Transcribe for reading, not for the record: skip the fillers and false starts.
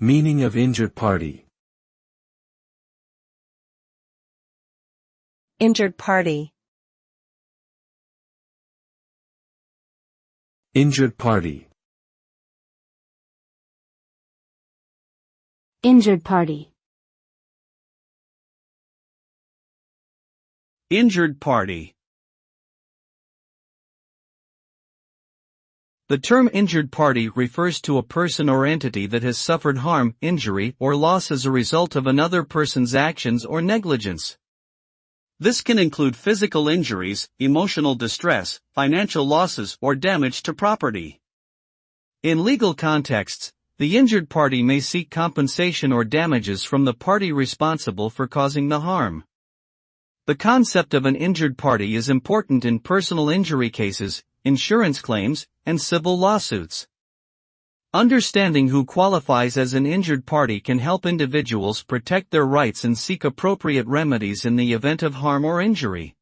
Meaning of injured party. Injured party. Injured party. Injured party. Injured party. The term injured party refers to a person or entity that has suffered harm, injury, or loss as a result of another person's actions or negligence. This can include physical injuries, emotional distress, financial losses, or damage to property. In legal contexts, the injured party may seek compensation or damages from the party responsible for causing the harm. The concept of an injured party is important in personal injury cases, insurance claims, and civil lawsuits. Understanding who qualifies as an injured party can help individuals protect their rights and seek appropriate remedies in the event of harm or injury.